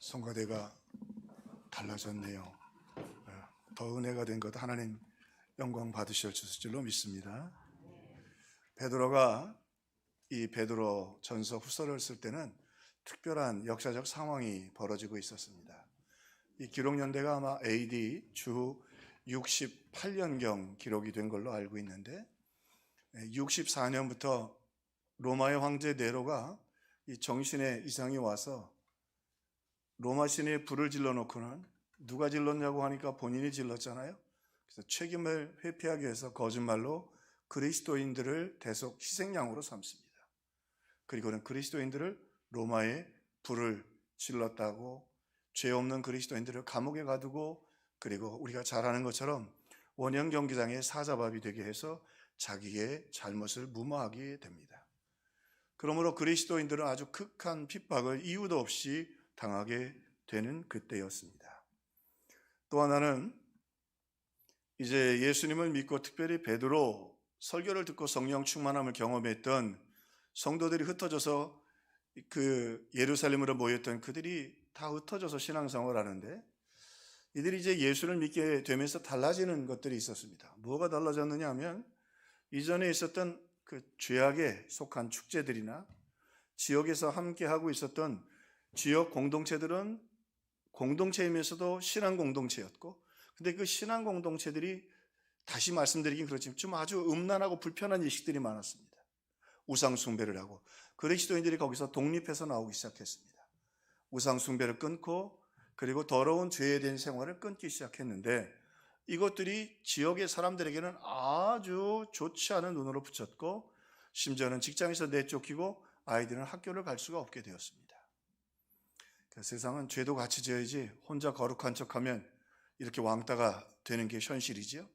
성가대가 달라졌네요. 더 은혜가 된 것 하나님 영광 받으실 줄로 믿습니다. 베드로가 이 베드로 전서 후서를 쓸 때는 특별한 역사적 상황이 벌어지고 있었습니다. 이 기록 연대가 아마 AD 주 68년경 기록이 된 걸로 알고 있는데 64년부터 로마의 황제 네로가 이 정신에 이상이 와서 로마 시내에 불을 질러놓고는 누가 질렀냐고 하니까 본인이 질렀잖아요. 그래서 책임을 회피하기 위해서 거짓말로 그리스도인들을 대속 희생양으로 삼습니다. 그리고는 그리스도인들을 로마에 불을 질렀다고, 죄 없는 그리스도인들을 감옥에 가두고, 그리고 우리가 잘 아는 것처럼 원형 경기장의 사자밥이 되게 해서 자기의 잘못을 무마하게 됩니다. 그러므로 그리스도인들은 아주 극한 핍박을 이유도 없이 당하게 되는 그때였습니다. 또 하나는 이제 예수님을 믿고 특별히 베드로 설교를 듣고 성령 충만함을 경험했던 성도들이 흩어져서 그 예루살렘으로 모였던 그들이 다 흩어져서 신앙생활을 하는데 이들이 이제 예수를 믿게 되면서 달라지는 것들이 있었습니다. 뭐가 달라졌느냐 하면 이전에 있었던 그 죄악에 속한 축제들이나 지역에서 함께 하고 있었던 지역 공동체들은 공동체이면서도 신앙 공동체였고, 근데 그 신앙 공동체들이 다시 말씀드리긴 그렇지만 좀 아주 음란하고 불편한 의식들이 많았습니다. 우상 숭배를 하고 그리스도인들이 거기서 독립해서 나오기 시작했습니다. 우상 숭배를 끊고 그리고 더러운 죄에 대한 생활을 끊기 시작했는데 이것들이 지역의 사람들에게는 아주 좋지 않은 눈으로 비쳤고 심지어는 직장에서 내쫓기고 아이들은 학교를 갈 수가 없게 되었습니다. 세상은 죄도 같이 져야지 혼자 거룩한 척하면 이렇게 왕따가 되는 게 현실이지요.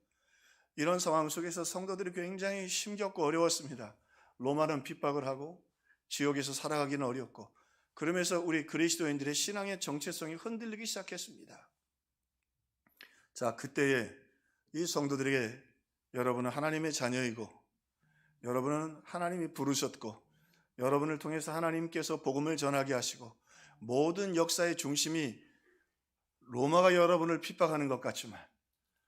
이런 상황 속에서 성도들이 굉장히 힘겹고 어려웠습니다. 로마는 핍박을 하고 지역에서 살아가기는 어렵고 그러면서 우리 그리스도인들의 신앙의 정체성이 흔들리기 시작했습니다. 자, 그때에 이 성도들에게 여러분은 하나님의 자녀이고 여러분은 하나님이 부르셨고 여러분을 통해서 하나님께서 복음을 전하게 하시고 모든 역사의 중심이 로마가 여러분을 핍박하는 것 같지만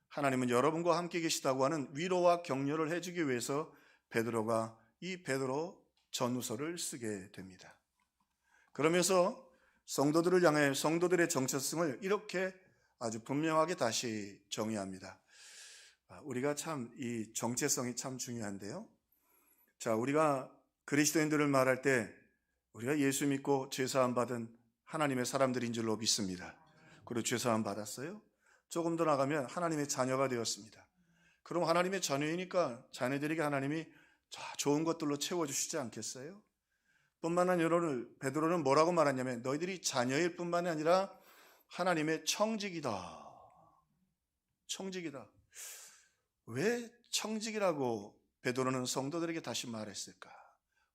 하나님은 여러분과 함께 계시다고 하는 위로와 격려를 해주기 위해서 베드로가 이 베드로 전후서를 쓰게 됩니다. 그러면서 성도들을 향해 성도들의 정체성을 이렇게 아주 분명하게 다시 정의합니다. 우리가 참 이 정체성이 참 중요한데요. 자, 우리가 그리스도인들을 말할 때 우리가 예수 믿고 죄사함 받은 하나님의 사람들인 줄로 믿습니다. 그리고 죄사함 받았어요. 조금 더 나가면 하나님의 자녀가 되었습니다. 그럼 하나님의 자녀이니까 자녀들에게 하나님이 좋은 것들로 채워주시지 않겠어요? 뿐만 아니라 베드로는 뭐라고 말하냐면 너희들이 자녀일 뿐만이 아니라 하나님의 청직이다. 청직이다. 왜 청직이라고 베드로는 성도들에게 다시 말했을까?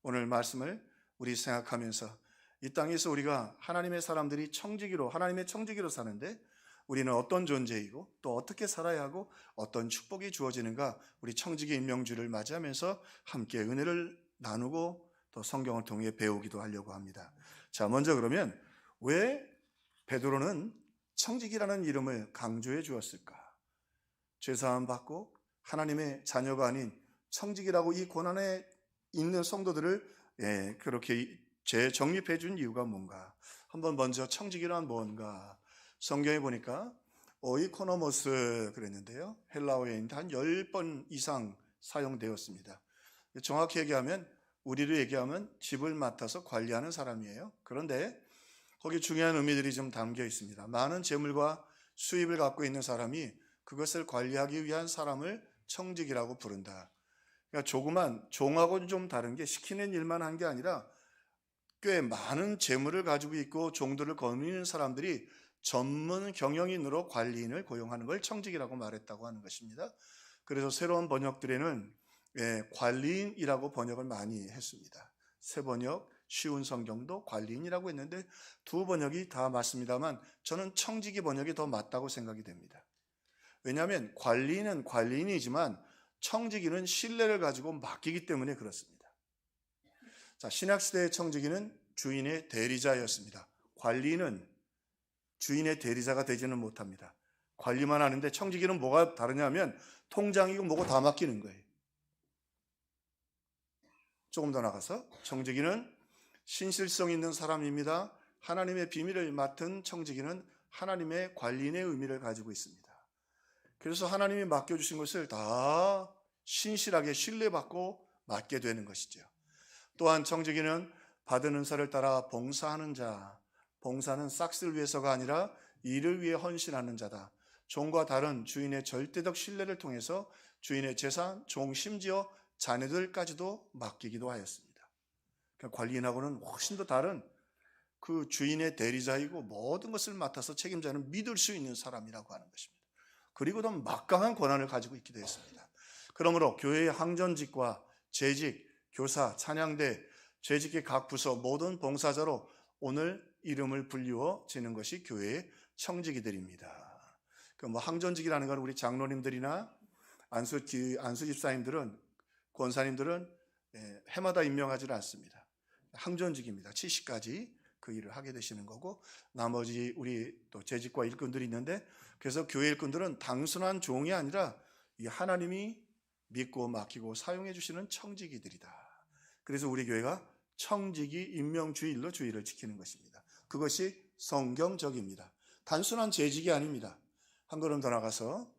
오늘 말씀을 우리 생각하면서 이 땅에서 우리가 하나님의 사람들이 청지기로 하나님의 청지기로 사는데 우리는 어떤 존재이고 또 어떻게 살아야 하고 어떤 축복이 주어지는가 우리 청지기 임명주를 맞이하면서 함께 은혜를 나누고 또 성경을 통해 배우기도 하려고 합니다. 자, 먼저 그러면 왜 베드로는 청지기라는 이름을 강조해 주었을까? 죄사함 받고 하나님의 자녀가 아닌 청지기라고 이 고난에 있는 성도들을 그렇게 재정립해 준 이유가 뭔가? 한번 먼저 청지기란 뭔가? 성경에 보니까 오이코노모스 그랬는데요. 헬라어에 있는데 한 10번 이상 사용되었습니다. 정확히 얘기하면 우리로 얘기하면 집을 맡아서 관리하는 사람이에요. 그런데 거기 중요한 의미들이 좀 담겨 있습니다. 많은 재물과 수입을 갖고 있는 사람이 그것을 관리하기 위한 사람을 청직이라고 부른다. 그러니까 조그만 종하고는 좀 다른 게 시키는 일만 한 게 아니라 꽤 많은 재물을 가지고 있고 종들을 거느리는 사람들이 전문 경영인으로 관리인을 고용하는 걸 청직이라고 말했다고 하는 것입니다. 그래서 새로운 번역들에는 관리인이라고 번역을 많이 했습니다. 새 번역, 쉬운 성경도 관리인이라고 했는데 두 번역이 다 맞습니다만 저는 청직이 번역이 더 맞다고 생각이 됩니다. 왜냐하면 관리인은 관리인이지만 청지기는 신뢰를 가지고 맡기기 때문에 그렇습니다. 자, 신약시대의 청지기는 주인의 대리자였습니다. 관리인은 주인의 대리자가 되지는 못합니다. 관리만 하는데 청지기는 뭐가 다르냐면 통장이고 뭐고 다 맡기는 거예요. 조금 더 나가서 청지기는 신실성 있는 사람입니다. 하나님의 비밀을 맡은 청지기는 하나님의 관리인의 의미를 가지고 있습니다. 그래서 하나님이 맡겨주신 것을 다 신실하게 신뢰받고 맡게 되는 것이죠. 또한 청지기는 받은 은사를 따라 봉사하는 자, 봉사는 싹쓸 위해서가 아니라 이를 위해 헌신하는 자다. 종과 다른 주인의 절대적 신뢰를 통해서 주인의 재산, 종 심지어 자녀들까지도 맡기기도 하였습니다. 그러니까 관리인하고는 훨씬 더 다른 그 주인의 대리자이고 모든 것을 맡아서 책임자는 믿을 수 있는 사람이라고 하는 것입니다. 그리고 더 막강한 권한을 가지고 있기도 했습니다. 그러므로 교회의 항전직과 재직, 교사, 찬양대, 재직의 각 부서 모든 봉사자로 오늘 이름을 불리워지는 것이 교회의 청지기들입니다. 그 항전직이라는 건 우리 장로님들이나 안수 집사님들은, 권사님들은 해마다 임명하지는 않습니다. 항전직입니다. 70까지 그 일을 하게 되시는 거고, 나머지 우리 또 재직과 일꾼들이 있는데, 그래서 교회 일꾼들은 단순한 종이 아니라 이 하나님이 믿고 맡기고 사용해 주시는 청지기들이다. 그래서 우리 교회가 청지기 임명주일로 주일을 지키는 것입니다. 그것이 성경적입니다. 단순한 재직이 아닙니다. 한 걸음 더 나가서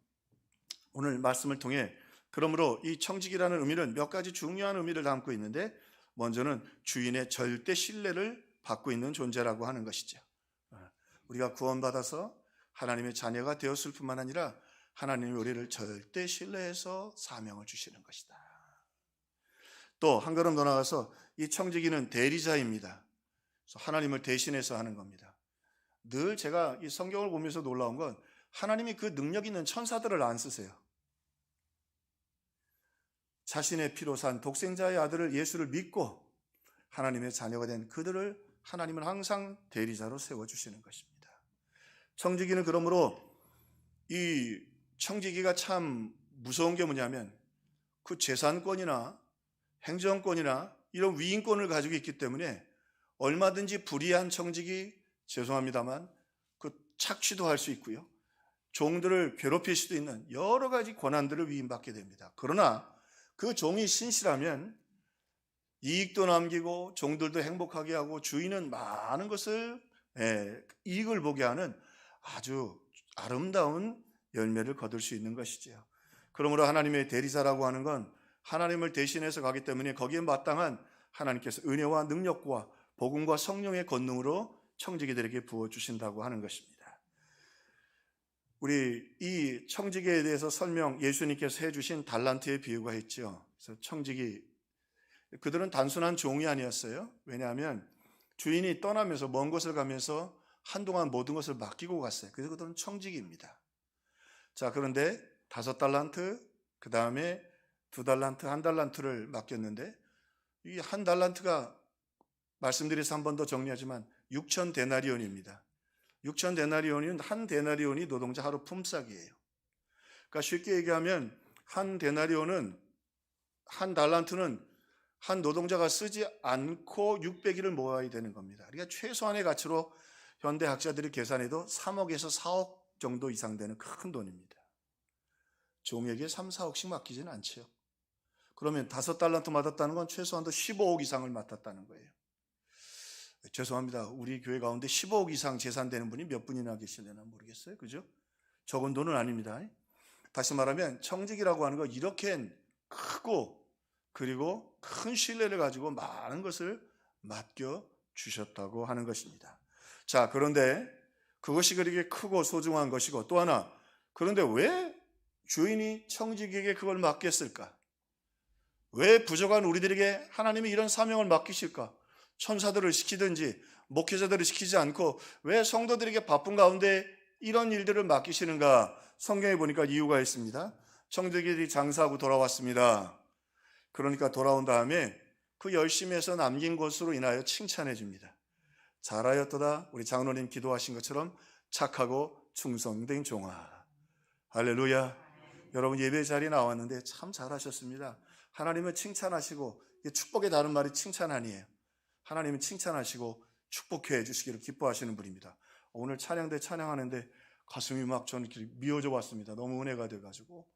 오늘 말씀을 통해 그러므로 이 청지기라는 의미는 몇 가지 중요한 의미를 담고 있는데, 먼저는 주인의 절대 신뢰를 받고 있는 존재라고 하는 것이죠. 우리가 구원받아서 하나님의 자녀가 되었을 뿐만 아니라 하나님이 우리를 절대 신뢰해서 사명을 주시는 것이다. 또 한 걸음 더 나가서 이 청지기는 대리자입니다. 하나님을 대신해서 하는 겁니다. 늘 제가 이 성경을 보면서 놀라운 건 하나님이 그 능력 있는 천사들을 안 쓰세요. 자신의 피로 산 독생자의 아들을 예수를 믿고 하나님의 자녀가 된 그들을 하나님은 항상 대리자로 세워주시는 것입니다. 청지기는 그러므로 이 청지기가 참 무서운 게 뭐냐면 그 재산권이나 행정권이나 이런 위인권을 가지고 있기 때문에 얼마든지 불의한 청지기, 죄송합니다만 그 착취도 할 수 있고요, 종들을 괴롭힐 수도 있는 여러 가지 권한들을 위임받게 됩니다. 그러나 그 종이 신실하면 이익도 남기고 종들도 행복하게 하고 주인은 많은 것을 이익을 보게 하는 아주 아름다운 열매를 거둘 수 있는 것이지요. 그러므로 하나님의 대리자라고 하는 건 하나님을 대신해서 가기 때문에 거기에 마땅한 하나님께서 은혜와 능력과 복음과 성령의 권능으로 청지기들에게 부어주신다고 하는 것입니다. 우리 이 청지기에 대해서 설명, 예수님께서 해주신 달란트의 비유가 있죠. 그래서 청지기, 그들은 단순한 종이 아니었어요. 왜냐하면 주인이 떠나면서 먼 곳을 가면서 한동안 모든 것을 맡기고 갔어요. 그래서 그들은 청지기입니다. 자, 그런데 5달란트, 그 다음에 2달란트, 1달란트를 맡겼는데 이 1달란트가 말씀드려서 한 번 더 정리하지만 6,000데나리온입니다. 6,000데나리온은 한 데나리온이 노동자 하루 품삯이에요. 그러니까 쉽게 얘기하면 한 데나리온은, 한 달란트는 한 노동자가 쓰지 않고 600일을 모아야 되는 겁니다. 그러니까 최소한의 가치로 현대 학자들이 계산해도 3억에서 4억 정도 이상 되는 큰 돈입니다. 종에게 3, 4억씩 맡기지는 않죠. 그러면 5달란트 맡았다는 건 최소한도 15억 이상을 맡았다는 거예요. 죄송합니다. 우리 교회 가운데 15억 이상 재산되는 분이 몇 분이나 계실려나 모르겠어요. 그죠? 적은 돈은 아닙니다. 다시 말하면 청직이라고 하는 건 이렇게 크고 그리고 큰 신뢰를 가지고 많은 것을 맡겨주셨다고 하는 것입니다. 자, 그런데 그것이 그렇게 크고 소중한 것이고, 또 하나, 그런데 왜 주인이 청직에게 그걸 맡겼을까? 왜 부족한 우리들에게 하나님이 이런 사명을 맡기실까? 천사들을 시키든지 목회자들을 시키지 않고 왜 성도들에게 바쁜 가운데 이런 일들을 맡기시는가? 성경에 보니까 이유가 있습니다. 청지기들이 장사하고 돌아왔습니다. 그러니까 돌아온 다음에 그 열심히 해서 남긴 것으로 인하여 칭찬해 줍니다. 잘하였도다. 우리 장로님 기도하신 것처럼 착하고 충성된 종아. 할렐루야. 여러분 예배 자리에 나왔는데 참 잘하셨습니다. 하나님은 칭찬하시고, 축복의 다른 말이 칭찬 아니에요. 하나님은 칭찬하시고 축복해 주시기를 기뻐하시는 분입니다. 오늘 찬양대 찬양하는데 가슴이 막 저는 이렇게 미어져 왔습니다. 너무 은혜가 돼가지고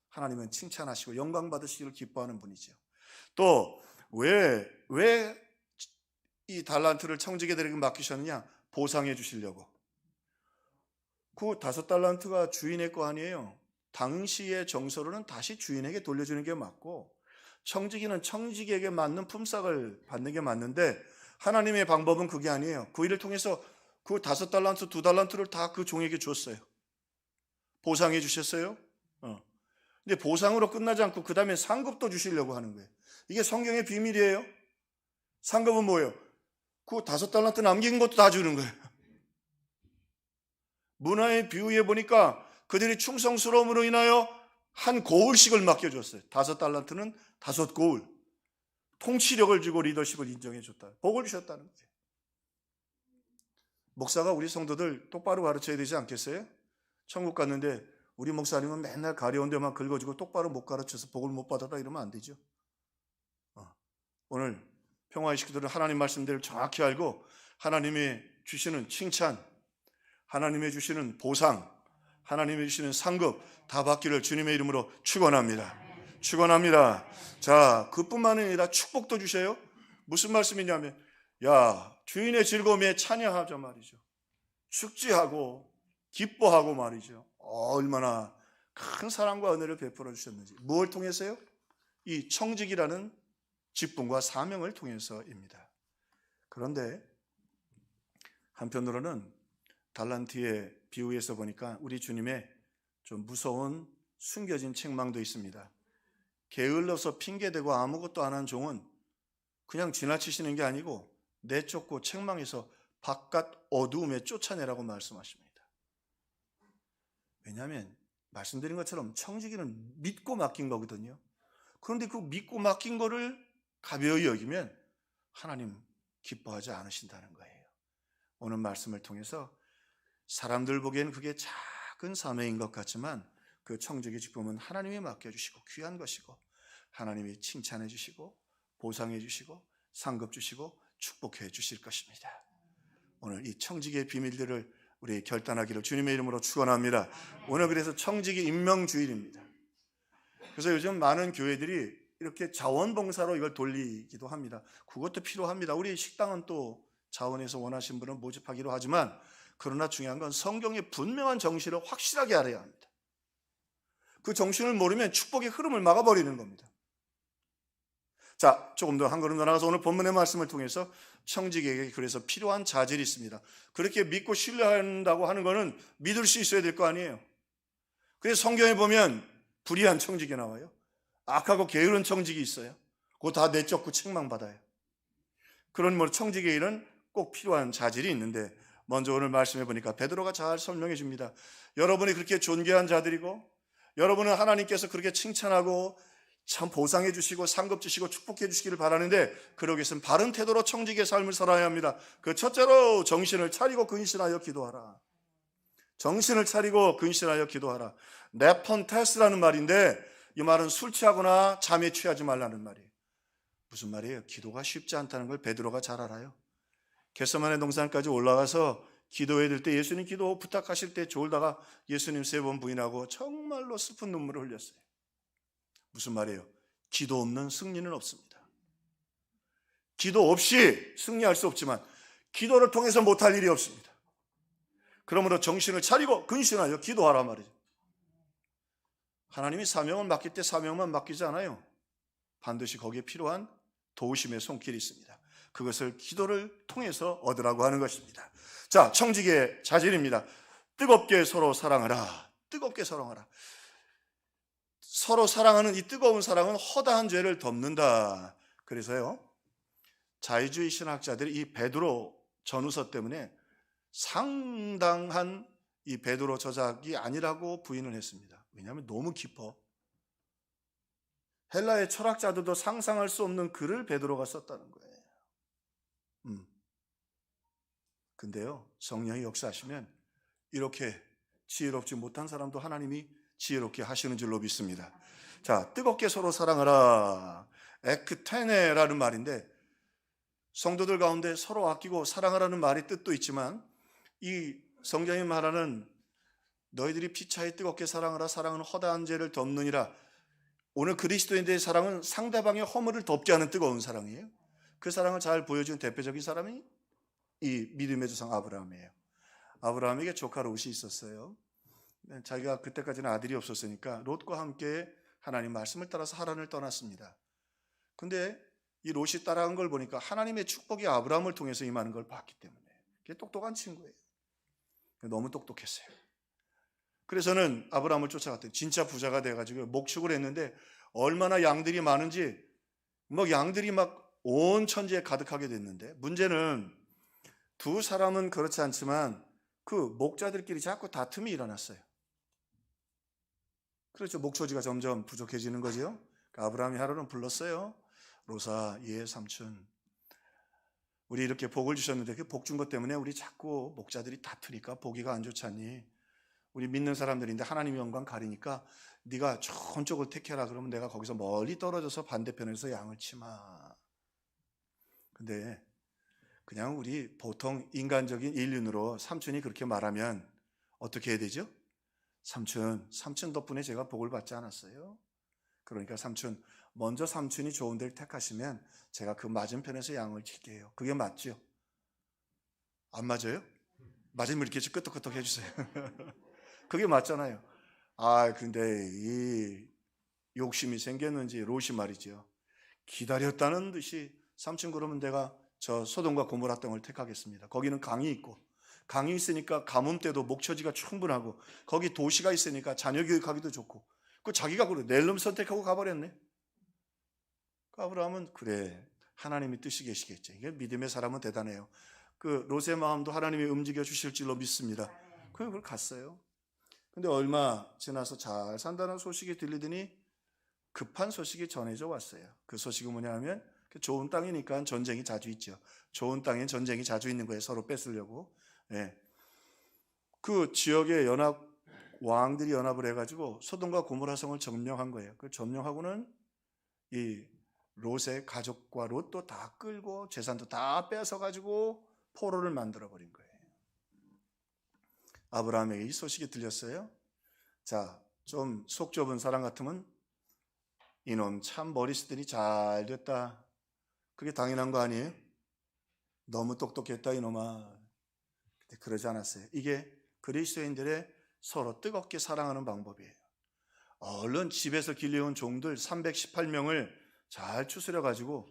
하나님은 칭찬하시고 영광 받으시기를 기뻐하는 분이죠. 또 왜 이 달란트를 청지기들에게 맡기셨느냐? 보상해 주시려고. 그 5달란트가 주인의 거 아니에요. 당시의 정서로는 다시 주인에게 돌려주는 게 맞고, 청지기는 청지기에게 맞는 품삯을 받는 게 맞는데, 하나님의 방법은 그게 아니에요. 그 일을 통해서 그 5달란트, 2달란트를 다 그 종에게 줬어요. 보상해 주셨어요. 근데 보상으로 끝나지 않고 그 다음에 상급도 주시려고 하는 거예요. 이게 성경의 비밀이에요. 상급은 뭐예요? 그 5달란트 남긴 것도 다 주는 거예요. 문화의 비유에 보니까 그들이 충성스러움으로 인하여 한 고울씩을 맡겨줬어요. 5달란트는 5고울. 통치력을 주고 리더십을 인정해 줬다. 복을 주셨다는 거죠. 목사가 우리 성도들 똑바로 가르쳐야 되지 않겠어요? 천국 갔는데 우리 목사님은 맨날 가려운 데만 긁어주고 똑바로 못 가르쳐서 복을 못 받았다 이러면 안 되죠. 오늘 평화의 식구들은 하나님 말씀대로 정확히 알고 하나님이 주시는 칭찬, 하나님이 주시는 보상, 하나님이 주시는 상급 다 받기를 주님의 이름으로 축원합니다. 축원합니다. 자, 그뿐만 아니라 축복도 주셔요. 무슨 말씀이냐면, 주인의 즐거움에 찬양하자 말이죠. 축제하고 기뻐하고 말이죠. 얼마나 큰 사랑과 은혜를 베풀어 주셨는지. 무엇을 통해서요? 이 청직이라는 직분과 사명을 통해서입니다. 그런데 한편으로는 달란트의 비유에서 보니까 우리 주님의 좀 무서운 숨겨진 책망도 있습니다. 게을러서 핑계대고 아무것도 안 한 종은 그냥 지나치시는 게 아니고 내쫓고 책망해서 바깥 어두움에 쫓아내라고 말씀하십니다. 왜냐하면 말씀드린 것처럼 청지기는 믿고 맡긴 거거든요. 그런데 그 믿고 맡긴 거를 가벼이 여기면 하나님 기뻐하지 않으신다는 거예요. 오늘 말씀을 통해서 사람들 보기에는 그게 작은 사명인 것 같지만 그 청지기 직분은 하나님이 맡겨주시고 귀한 것이고 하나님이 칭찬해 주시고 보상해 주시고 상급 주시고 축복해 주실 것입니다. 오늘 이 청지기의 비밀들을 우리 결단하기를 주님의 이름으로 축원합니다. 오늘 그래서 청지기 임명주일입니다. 그래서 요즘 많은 교회들이 이렇게 자원봉사로 이걸 돌리기도 합니다. 그것도 필요합니다. 우리 식당은 또 자원에서 원하신 분은 모집하기로 하지만 그러나 중요한 건 성경의 분명한 정신을 확실하게 알아야 합니다. 그 정신을 모르면 축복의 흐름을 막아버리는 겁니다. 자, 조금 더 한 걸음 더 나가서 오늘 본문의 말씀을 통해서 청지기에게 그래서 필요한 자질이 있습니다. 그렇게 믿고 신뢰한다고 하는 거는 믿을 수 있어야 될 거 아니에요. 그래서 성경에 보면 불의한 청지기 나와요. 악하고 게으른 청지기 있어요. 그거 다 내쫓고 책망받아요. 그런 청지기에는 꼭 필요한 자질이 있는데 먼저 오늘 말씀해 보니까 베드로가 잘 설명해 줍니다. 여러분이 그렇게 존귀한 자들이고 여러분은 하나님께서 그렇게 칭찬하고 참 보상해 주시고 상급 주시고 축복해 주시기를 바라는데 그러기 위해서는 바른 태도로 청지기의 삶을 살아야 합니다. 그 첫째로 정신을 차리고 근신하여 기도하라. 정신을 차리고 근신하여 기도하라. 네폰테스라는 말인데 이 말은 술 취하거나 잠에 취하지 말라는 말이에요. 무슨 말이에요? 기도가 쉽지 않다는 걸 베드로가 잘 알아요. 겟세마네 동산까지 올라가서 기도해야 될 때 예수님 기도 부탁하실 때 졸다가 예수님 3번 부인하고 정말로 슬픈 눈물을 흘렸어요. 무슨 말이에요? 기도 없는 승리는 없습니다. 기도 없이 승리할 수 없지만 기도를 통해서 못할 일이 없습니다. 그러므로 정신을 차리고 근신하여 기도하라 말이죠. 하나님이 사명을 맡길 때 사명만 맡기지 않아요. 반드시 거기에 필요한 도우심의 손길이 있습니다. 그것을 기도를 통해서 얻으라고 하는 것입니다. 자, 청지기의 자질입니다. 뜨겁게 서로 사랑하라. 뜨겁게 사랑하라. 서로 사랑하는 이 뜨거운 사랑은 허다한 죄를 덮는다. 그래서요, 자유주의 신학자들이 이 베드로 전후서 때문에 상당한 이 베드로 저작이 아니라고 부인을 했습니다. 왜냐하면 너무 깊어. 헬라의 철학자들도 상상할 수 없는 글을 베드로가 썼다는 거예요. 근데요, 성령이 역사하시면 이렇게 지혜롭지 못한 사람도 하나님이 지혜롭게 하시는 줄로 믿습니다. 자, 뜨겁게 서로 사랑하라. 에크테네라는 말인데 성도들 가운데 서로 아끼고 사랑하라는 말의 뜻도 있지만 이 성경이 말하는 너희들이 피차에 뜨겁게 사랑하라. 사랑은 허다한 죄를 덮느니라. 오늘 그리스도인들의 사랑은 상대방의 허물을 덮게 하는 뜨거운 사랑이에요. 그 사랑을 잘 보여준 대표적인 사람이 이 믿음의 조상 아브라함이에요. 아브라함에게 조카 롯이 있었어요. 자기가 그때까지는 아들이 없었으니까 롯과 함께 하나님 말씀을 따라서 하란을 떠났습니다. 근데 이 롯이 따라간 걸 보니까 하나님의 축복이 아브라함을 통해서 임하는 걸 봤기 때문에 그게 똑똑한 친구예요. 너무 똑똑했어요. 그래서는 아브라함을 쫓아갔더니 진짜 부자가 돼가지고 목축을 했는데 얼마나 양들이 많은지 막 양들이 막 온 천지에 가득하게 됐는데, 문제는 두 사람은 그렇지 않지만 그 목자들끼리 자꾸 다툼이 일어났어요. 그렇죠. 목초지가 점점 부족해지는 거죠. 아브라함이 하루는 불렀어요. 롯아, 예 삼촌, 우리 이렇게 복을 주셨는데 그 복 준 것 때문에 우리 자꾸 목자들이 다투니까 보기가 안 좋지 않니? 우리 믿는 사람들인데 하나님의 영광 가리니까 네가 좋은 쪽을 택해라. 그러면 내가 거기서 멀리 떨어져서 반대편에서 양을 치마. 근데 그냥 우리 보통 인간적인 인륜으로 삼촌이 그렇게 말하면 어떻게 해야 되죠? 삼촌 덕분에 제가 복을 받지 않았어요? 그러니까 삼촌, 먼저 삼촌이 좋은 데를 택하시면 제가 그 맞은편에서 양을 칠게요. 그게 맞죠? 안 맞아요? 맞으면 이렇게 끄떡끄떡 해주세요. 그게 맞잖아요. 근데 이 욕심이 생겼는지 롯이 말이죠. 기다렸다는 듯이 삼촌, 그러면 내가 저 소돔과 고모라 땅을 택하겠습니다. 거기는 강이 있고, 강이 있으니까 가뭄 때도 목처지가 충분하고, 거기 도시가 있으니까 자녀 교육하기도 좋고, 그 자기가 그래 낼름 선택하고 가버렸네. 그 아브라함은 그래, 하나님이 뜻이 계시겠죠. 이게 믿음의 사람은 대단해요. 그 롯의 마음도 하나님이 움직여 주실 줄로 믿습니다. 그걸 갔어요. 근데 얼마 지나서 잘 산다는 소식이 들리더니 급한 소식이 전해져 왔어요. 그 소식은 뭐냐면 좋은 땅이니까 전쟁이 자주 있죠. 좋은 땅엔 전쟁이 자주 있는 거예요. 서로 뺏으려고. 예. 그 지역의 왕들이 연합을 해가지고 소돔과 고모라 성을 점령한 거예요. 그 점령하고는 이 롯의 가족과 롯도 다 끌고 재산도 다 뺏어가지고 포로를 만들어 버린 거예요. 아브라함에게 이 소식이 들렸어요. 자, 좀 속 좁은 사람 같으면 이놈 참 머리 쓰더니 잘 됐다. 그게 당연한 거 아니에요? 너무 똑똑했다 이놈아. 근데 그러지 않았어요. 이게 그리스도인들의 서로 뜨겁게 사랑하는 방법이에요. 얼른 집에서 길러온 종들 318명을 잘 추스려 가지고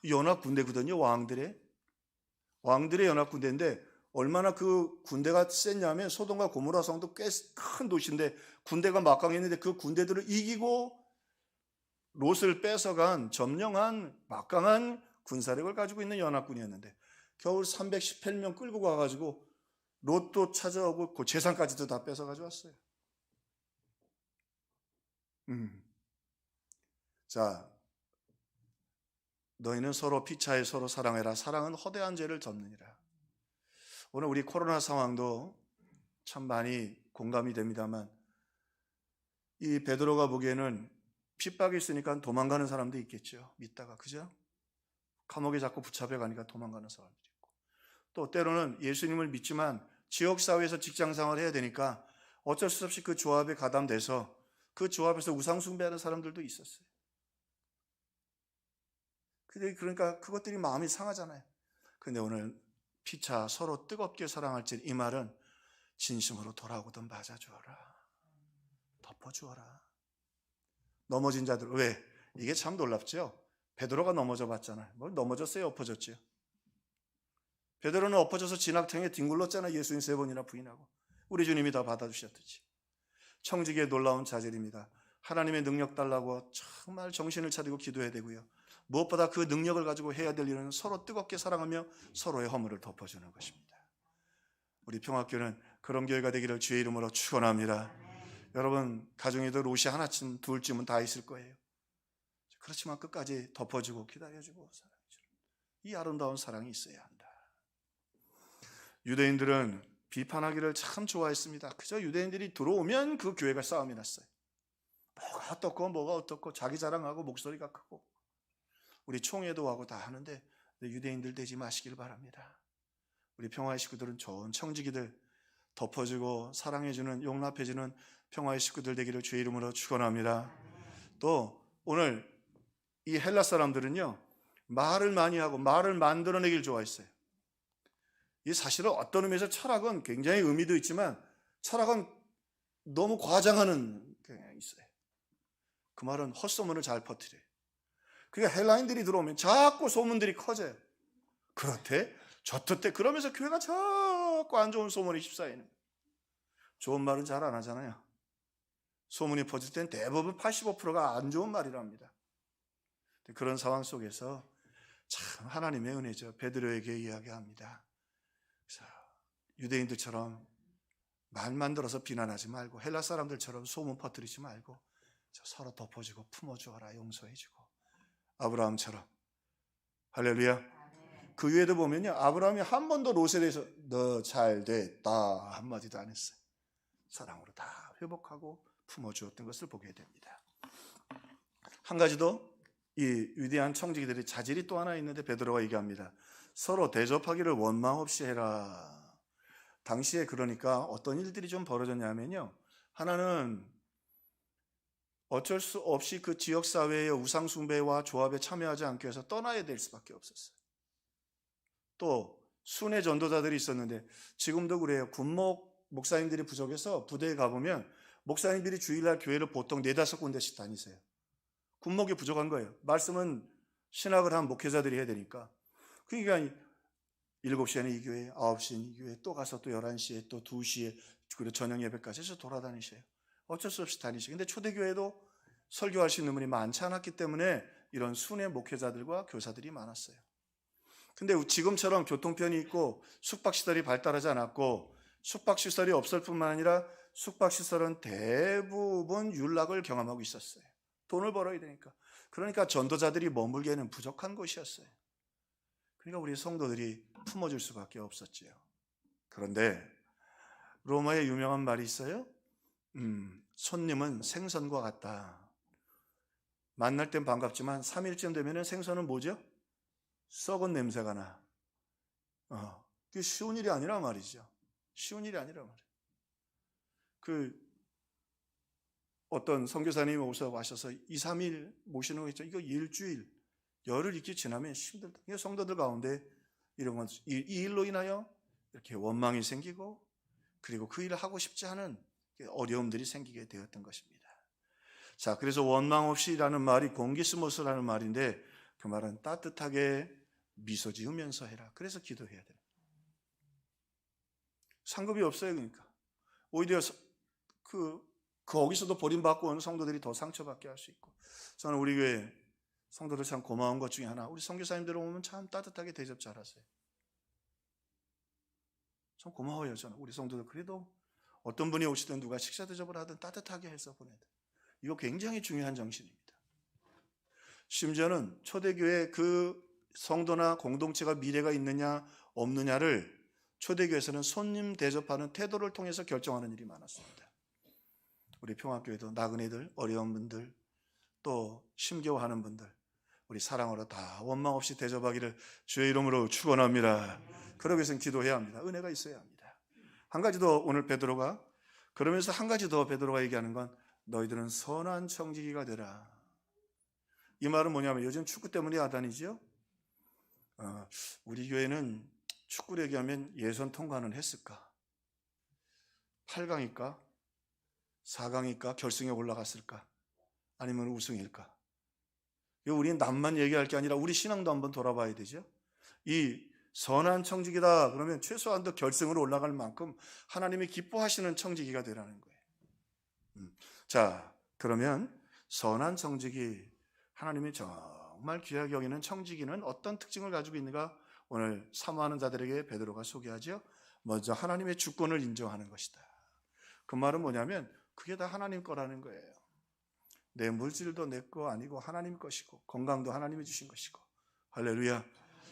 연합군대거든요. 왕들의 연합군대인데 얼마나 그 군대가 셌냐면 소돔과 고모라 성도 꽤 큰 도시인데 군대가 막강했는데 그 군대들을 이기고 롯을 뺏어간 점령한 막강한 군사력을 가지고 있는 연합군이었는데 겨울 318명 끌고 가가지고 롯도 찾아오고 그 재산까지도 다 뺏어 가져왔어요. 자, 너희는 서로 피차에 서로 사랑해라. 사랑은 허대한 죄를 덮느니라. 오늘 우리 코로나 상황도 참 많이 공감이 됩니다만 이 베드로가 보기에는 핍박이 있으니까 도망가는 사람도 있겠죠. 믿다가, 그죠? 감옥에 자꾸 붙잡혀 가니까 도망가는 사람들이 있고, 또 때로는 예수님을 믿지만 지역사회에서 직장생활을 해야 되니까 어쩔 수 없이 그 조합에 가담돼서 그 조합에서 우상숭배하는 사람들도 있었어요. 그러니까 그것들이 마음이 상하잖아요. 그런데 오늘 피차 서로 뜨겁게 사랑할지, 이 말은 진심으로 돌아오거든 맞아주어라, 덮어주어라. 넘어진 자들, 왜? 이게 참 놀랍죠. 베드로가 넘어져 봤잖아요. 뭘 넘어졌어요? 엎어졌죠. 베드로는 엎어져서 진흙탕에 뒹굴렀잖아요. 예수님 3번이나 부인하고. 우리 주님이 다 받아주셨듯이. 청지기의 놀라운 자질입니다. 하나님의 능력 달라고 정말 정신을 차리고 기도해야 되고요. 무엇보다 그 능력을 가지고 해야 될 일은 서로 뜨겁게 사랑하며 서로의 허물을 덮어주는 것입니다. 우리 평화교회는 그런 교회가 되기를 주의 이름으로 축원합니다. 여러분 가정에도 롯이 하나쯤 둘쯤은 다 있을 거예요. 그렇지만 끝까지 덮어주고 기다려주고 사랑해주는 이 아름다운 사랑이 있어야 한다. 유대인들은 비판하기를 참 좋아했습니다. 그저 유대인들이 들어오면 그 교회가 싸움이 났어요. 뭐가 어떻고 뭐가 어떻고 자기 자랑하고 목소리가 크고 우리 총회도 하고 다 하는데 유대인들 되지 마시길 바랍니다. 우리 평화의 식구들은 좋은 청지기들, 덮어주고 사랑해주는, 용납해주는 평화의 식구들 되기를 주의 이름으로 축원합니다. 또 오늘 이 헬라 사람들은요, 말을 많이 하고 말을 만들어내길 좋아했어요. 이 사실은 어떤 의미에서 철학은 굉장히 의미도 있지만 철학은 너무 과장하는 경향이 있어요. 그 말은 헛소문을 잘 퍼뜨려요. 그러니까 헬라인들이 들어오면 자꾸 소문들이 커져요. 그렇대, 저렇대, 그러면서 교회가 자꾸 안 좋은 소문이 휩싸이는 거예요. 좋은 말은 잘 안 하잖아요. 소문이 퍼질 땐 대부분 85%가 안 좋은 말이랍니다. 그런 상황 속에서 참 하나님의 은혜죠. 베드로에게 이야기합니다. 유대인들처럼 말 만들어서 비난하지 말고 헬라 사람들처럼 소문 퍼뜨리지 말고 서로 덮어주고 품어주어라, 용서해주고 아브라함처럼. 할렐루야. 그 위에도 보면요, 아브라함이 한 번도 롯에 대해서 너 잘 됐다 한마디도 안 했어요. 사랑으로 다 회복하고 품어주었던 것을 보게 됩니다. 한 가지 더, 이 위대한 청지기들의 자질이 또 하나 있는데 베드로가 얘기합니다. 서로 대접하기를 원망 없이 해라. 당시에 그러니까 어떤 일들이 좀 벌어졌냐면요, 하나는 어쩔 수 없이 그 지역사회의 우상숭배와 조합에 참여하지 않기 위해서 떠나야 될 수밖에 없었어요. 또 순회 전도자들이 있었는데 지금도 그래요. 군목 목사님들이 부족해서 부대에 가보면 목사님들이 주일날 교회를 보통 4-5군데씩 다니세요. 군목이 부족한 거예요. 말씀은 신학을 한 목회자들이 해야 되니까. 그러니까 7시에는 이 교회, 9시에는 이 교회, 또 가서 또 11시에, 또 2시에, 그리고 저녁 예배까지 해서 돌아다니셔요. 어쩔 수 없이 다니시고. 근데 초대교회도 설교할 수 있는 분이 많지 않았기 때문에 이런 순회 목회자들과 교사들이 많았어요. 근데 지금처럼 교통편이 있고 숙박시설이 발달하지 않았고 숙박시설이 없을 뿐만 아니라 숙박시설은 대부분 윤락을 경험하고 있었어요. 돈을 벌어야 되니까. 그러니까 전도자들이 머물기에는 부족한 곳이었어요. 그러니까 우리 성도들이 품어줄 수밖에 없었지요. 그런데 로마에 유명한 말이 있어요. 손님은 생선과 같다. 만날 땐 반갑지만 3일쯤 되면 생선은 뭐죠? 썩은 냄새가 나. 그게 쉬운 일이 아니라 말이죠. 쉬운 일이 아니라 말이에요. 어떤 선교사님이 오셔서 2-3일 모시는 거 있죠. 이거 일주일, 열흘 이렇게 지나면 힘들다. 성도들 가운데 이런 건 이 일로 인하여 이렇게 원망이 생기고 그리고 그 일을 하고 싶지 않은 어려움들이 생기게 되었던 것입니다. 자, 그래서 원망 없이라는 말이 공기스모스라는 말인데 그 말은 따뜻하게 미소 지으면서 해라. 그래서 기도해야 돼요. 상급이 없어요. 그러니까 오히려 거기서도 버림받고 온 성도들이 더 상처받게 할 수 있고. 저는 우리 교회 성도들 참 고마운 것 중에 하나, 우리 선교사님들 오면 참 따뜻하게 대접 잘하세요. 참 고마워요. 저는 우리 성도들 그래도 어떤 분이 오시든 누가 식사 대접을 하든 따뜻하게 해서 보내야 돼요. 이거 굉장히 중요한 정신입니다. 심지어는 초대교회 그 성도나 공동체가 미래가 있느냐 없느냐를 초대교회에서는 손님 대접하는 태도를 통해서 결정하는 일이 많았습니다. 우리 평화교회도 나그네들, 어려운 분들, 또 심겨워하는 분들, 우리 사랑으로 다 원망 없이 대접하기를 주의 이름으로 축원합니다. 그러기 위해서는 기도해야 합니다. 은혜가 있어야 합니다. 한 가지 더 오늘 베드로가, 그러면서 한 가지 더 베드로가 얘기하는 건 너희들은 선한 청지기가 되라. 이 말은 뭐냐면 요즘 축구 때문에 야단이죠. 우리 교회는 축구를 얘기하면 예선 통과는 했을까? 8강일까? 4강일까? 결승에 올라갔을까? 아니면 우승일까? 우리는 남만 얘기할 게 아니라 우리 신앙도 한번 돌아봐야 되죠. 이 선한 청지기다 그러면 최소한도 결승으로 올라갈 만큼 하나님이 기뻐하시는 청지기가 되라는 거예요. 자, 그러면 선한 청지기, 하나님이 정말 귀하게 여기는 청지기는 어떤 특징을 가지고 있는가? 오늘 사모하는 자들에게 베드로가 소개하죠. 먼저 하나님의 주권을 인정하는 것이다. 그 말은 뭐냐면 그게 다 하나님 거라는 거예요. 내 물질도 내 거 아니고 하나님 것이고 건강도 하나님이 주신 것이고. 할렐루야.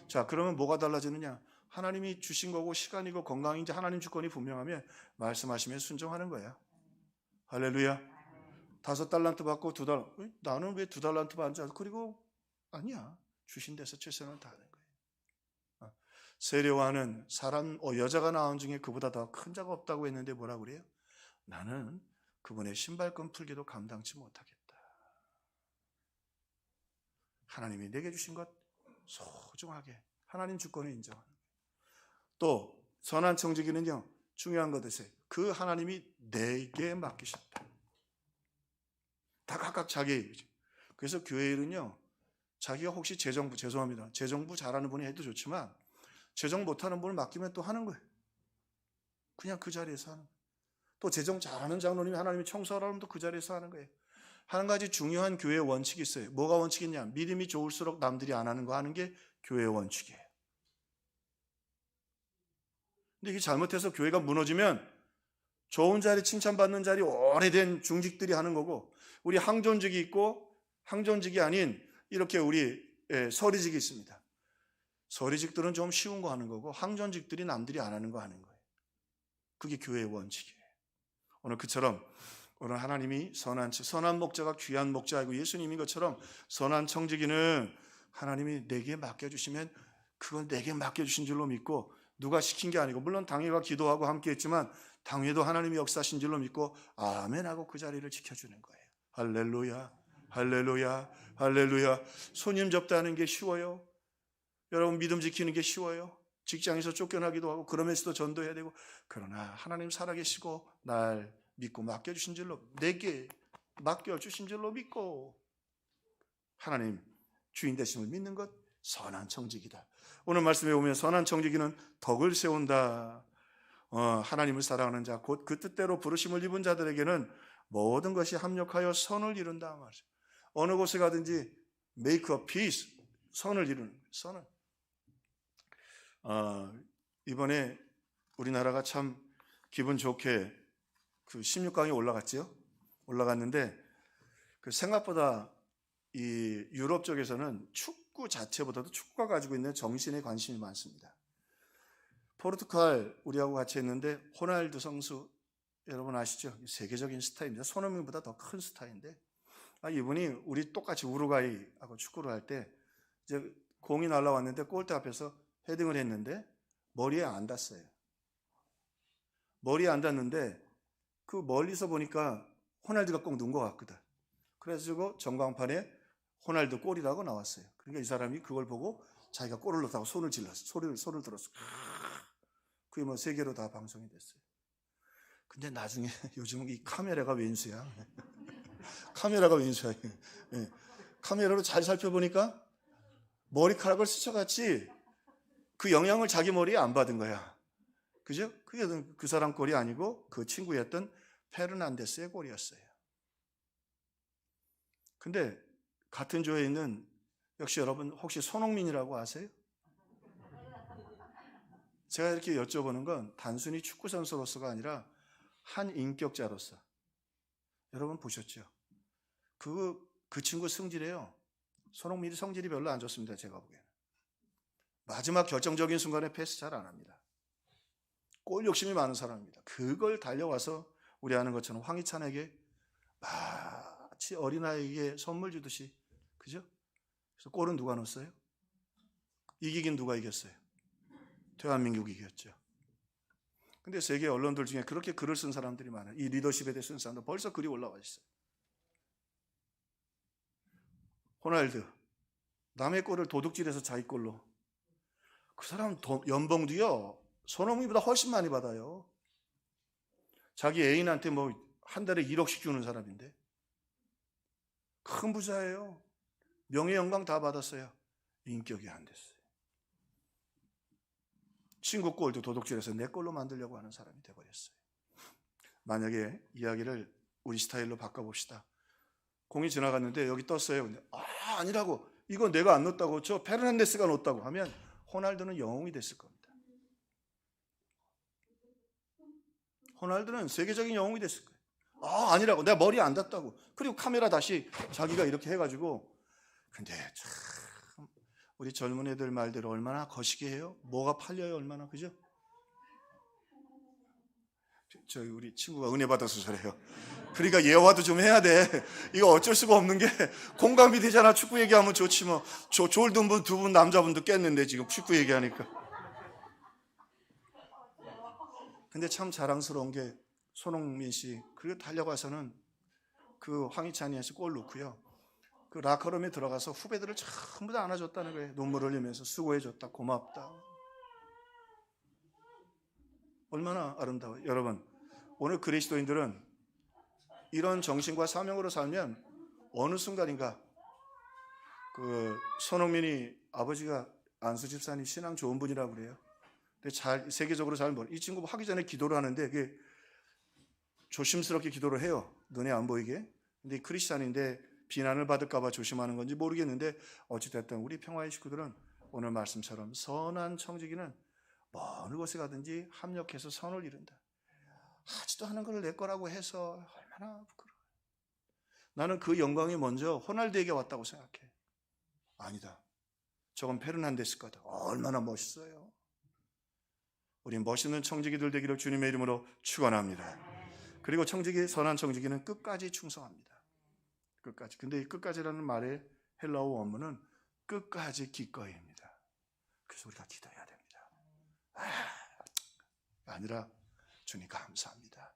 자, 그러면 뭐가 달라지느냐? 하나님이 주신 거고 시간이고 건강인지 하나님 주권이 분명하면 말씀하시면 순종하는 거야. 할렐루야. 5달란트 받고 나는 왜 2달란트 받지 않고? 그리고 아니야. 주신 데서 최선을 다하는 거예요. 세례요한은 여자가 낳은 중에 그보다 더 큰 자가 없다고 했는데 뭐라고 그래요? 나는 그분의 신발끈 풀기도 감당치 못하겠다. 하나님이 내게 주신 것 소중하게 하나님 주권을 인정하는 거예요. 또 선한 청지기는요, 중요한 것 있어요. 그 하나님이 내게 맡기셨다. 다 각각 자기 얘기죠. 그래서 교회 일은요, 자기가 혹시 죄송합니다. 재정부 잘하는 분이 해도 좋지만 재정 못하는 분을 맡기면 또 하는 거예요. 그냥 그 자리에서 하는 거예요. 또 재정 잘하는 장로님이 하나님이 청소하라면 또 그 자리에서 하는 거예요. 한 가지 중요한 교회의 원칙이 있어요. 뭐가 원칙이냐? 믿음이 좋을수록 남들이 안 하는 거 하는 게 교회의 원칙이에요. 근데 이게 잘못해서 교회가 무너지면 좋은 자리, 칭찬받는 자리, 오래된 중직들이 하는 거고, 우리 항존직이 있고 항존직이 아닌 이렇게 우리 서리직이 있습니다. 서리직들은 좀 쉬운 거 하는 거고 항존직들이 남들이 안 하는 거 하는 거예요. 그게 교회의 원칙이에요. 오늘 그처럼 오늘 하나님이 선한 목자가 귀한 목자이고 예수님인 것처럼 선한 청지기는 하나님이 내게 맡겨주시면 그건 내게 맡겨주신 줄로 믿고, 누가 시킨 게 아니고, 물론 당회가 기도하고 함께 했지만 당회도 하나님이 역사하신 줄로 믿고 아멘 하고 그 자리를 지켜주는 거예요. 할렐루야, 할렐루야, 할렐루야. 손님 접대하는 게 쉬워요? 여러분, 믿음 지키는 게 쉬워요? 직장에서 쫓겨나기도 하고 그러면서도 전도해야 되고, 그러나 하나님 살아계시고 날 믿고 맡겨주신 줄로, 내게 맡겨주신 줄로 믿고 하나님 주인 되심을 믿는 것, 선한 청지기다. 오늘 말씀에 보면 선한 청지기는 덕을 세운다. 하나님을 사랑하는 자, 곧 그 뜻대로 부르심을 입은 자들에게는 모든 것이 합력하여 선을 이룬다 말이죠. 어느 곳에 가든지 make a peace, 선을 이루는, 선을. 이번에 우리나라가 참 기분 좋게 그 16강에 올라갔지요. 올라갔는데 그 생각보다 이 유럽 쪽에서는 축구 자체보다도 축구가 가지고 있는 정신에 관심이 많습니다. 포르투갈 우리하고 같이 했는데 호날두 선수 여러분 아시죠? 세계적인 스타입니다. 손흥민보다 더 큰 스타인데 이분이 우리 똑같이 우루과이하고 축구를 할 때 이제 공이 날라왔는데 골대 앞에서 헤딩을 했는데 머리에 안 닿았어요. 머리에 안 닿는데 그 멀리서 보니까 호날두가 꼭 넣은 것 같거든. 그래가지고 전광판에 호날두 골이라고 나왔어요. 그러니까 이 사람이 그걸 보고 자기가 골을 넣었다고 손을 질렀어요. 소리를 들었어. 그게 뭐 세계로 다 방송이 됐어요. 근데 나중에 요즘은 이 카메라가 왼수야. 카메라가 왼수야. 카메라로 잘 살펴보니까 머리카락을 스쳐갔지 그 영향을 자기 머리에 안 받은 거야. 그죠? 그게 그 사람 꼴이 아니고 그 친구였던 페르난데스의 꼴이었어요. 근데 같은 조에 있는, 역시 여러분 혹시 손흥민이라고 아세요? 제가 이렇게 여쭤보는 건 단순히 축구 선수로서가 아니라 한 인격자로서. 여러분 보셨죠? 그 친구 성질이에요. 손흥민이 성질이 별로 안 좋습니다. 제가 보기에는. 마지막 결정적인 순간에 패스 잘 안 합니다. 골 욕심이 많은 사람입니다. 그걸 달려와서 우리 아는 것처럼 황희찬에게 마치 어린아이에게 선물 주듯이, 그죠? 그래서 골은 누가 넣었어요? 이기긴 누가 이겼어요? 대한민국이 이겼죠. 근데 세계 언론들 중에 그렇게 글을 쓴 사람들이 많아요. 이 리더십에 대해 쓴 사람들 벌써 글이 올라와 있어요. 호날두 남의 골을 도둑질해서 자기 골로. 그 사람 연봉도요 손흥민보다 훨씬 많이 받아요. 자기 애인한테 뭐 한 달에 1억씩 주는 사람인데 큰 부자예요. 명예 영광 다 받았어요. 인격이 안 됐어요. 친구 골도 도둑질해서 내 골로 만들려고 하는 사람이 돼버렸어요. 만약에 이야기를 우리 스타일로 바꿔봅시다. 공이 지나갔는데 여기 떴어요. 근데 아니라고, 이거 내가 안 넣었다고, 저 페르난데스가 넣었다고 하면 호날두는 영웅이 됐을 겁니다. 호날두는 세계적인 영웅이 됐을 거예요. 아니라고, 내가 머리 안 닿았다고. 그리고 카메라 다시 자기가 이렇게 해가지고. 근데 참 우리 젊은 애들 말대로 얼마나 거시기 해요? 뭐가 팔려요? 얼마나, 그죠? 저희 우리 친구가 은혜 받아서 저래요. 그러니까 예화도 좀 해야 돼. 이거 어쩔 수가 없는 게 공감이 되잖아. 축구 얘기하면 좋지 뭐. 졸든 분 두 분 남자분도 깼는데 지금 축구 얘기하니까. 근데 참 자랑스러운 게 손흥민 씨 그리고 달려가서는 그 황희찬이한테 골 넣고요. 그 라커룸에 들어가서 후배들을 전부 다 안아줬다는 거예요. 눈물 흘리면서 수고해줬다, 고맙다. 얼마나 아름다워요. 여러분, 오늘 그리스도인들은 이런 정신과 사명으로 살면 어느 순간인가 그 손흥민이 아버지가 안수 집사님 신앙 좋은 분이라고 그래요. 근데 세계적으로 잘 모르. 이 친구 하기 전에 기도를 하는데 그게 조심스럽게 기도를 해요. 눈에 안 보이게. 근데 크리스찬인데 비난을 받을까 봐 조심하는 건지 모르겠는데 어찌됐든 우리 평화의 식구들은 오늘 말씀처럼 선한 청지기는 어느 곳에 가든지 합력해서 선을 이룬다. 하지도 않은 걸 내 거라고 해서 얼마나 부끄러워. 나는 그 영광이 먼저 호날두에게 왔다고 생각해. 아니다. 저건 페르난데스 거다. 얼마나 멋있어요. 우리 멋있는 청지기들 되기를 주님의 이름으로 축원합니다. 그리고 선한 청지기는 끝까지 충성합니다. 끝까지. 근데 이 끝까지라는 말의 헬라어 원문은 끝까지 기꺼이입니다. 그래서 우리가 기도해야 됩니다. 아니라 주님 감사합니다.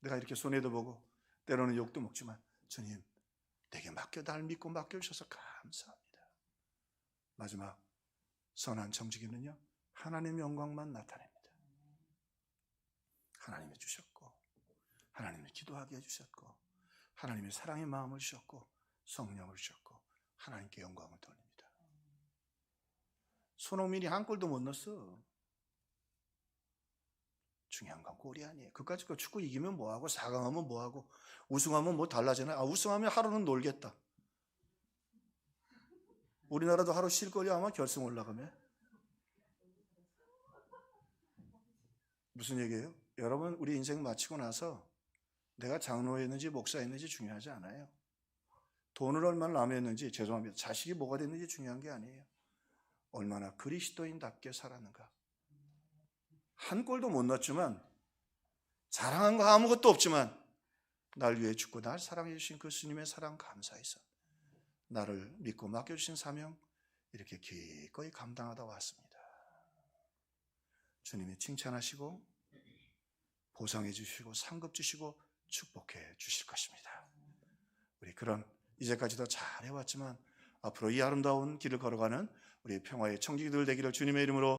내가 이렇게 손해도 보고 때로는 욕도 먹지만 주님 내게 날 믿고 맡겨주셔서 감사합니다. 마지막 선한 청지기는요 하나님의 영광만 나타냅니다. 하나님이 주셨고 하나님이 기도하게 해주셨고 하나님의 사랑의 마음을 주셨고 성령을 주셨고 하나님께 영광을 돌립니다. 손흥민이 한 골도 못 넣었어. 중요한 건 골이 아니에요. 그까짓 거 축구 이기면 뭐하고 4강하면 뭐하고 우승하면 뭐 달라지나요? 우승하면 하루는 놀겠다. 우리나라도 하루 쉴 거냐 아마 결승 올라가면. 무슨 얘기예요? 여러분 우리 인생 마치고 나서 내가 장로였는지 목사였는지 중요하지 않아요. 돈을 얼마나 남겼는지 죄송합니다. 자식이 뭐가 됐는지 중요한 게 아니에요. 얼마나 그리스도인답게 살았는가. 한 골도 못 넣었지만 자랑한 거 아무것도 없지만 날 위해 죽고 날 사랑해 주신 그 주님의 사랑 감사해서 나를 믿고 맡겨주신 사명 이렇게 기꺼이 감당하다 왔습니다. 주님이 칭찬하시고 보상해 주시고 상급 주시고 축복해 주실 것입니다. 우리 그런 이제까지도 잘 해왔지만 앞으로 이 아름다운 길을 걸어가는 우리 평화의 청지기들 되기를 주님의 이름으로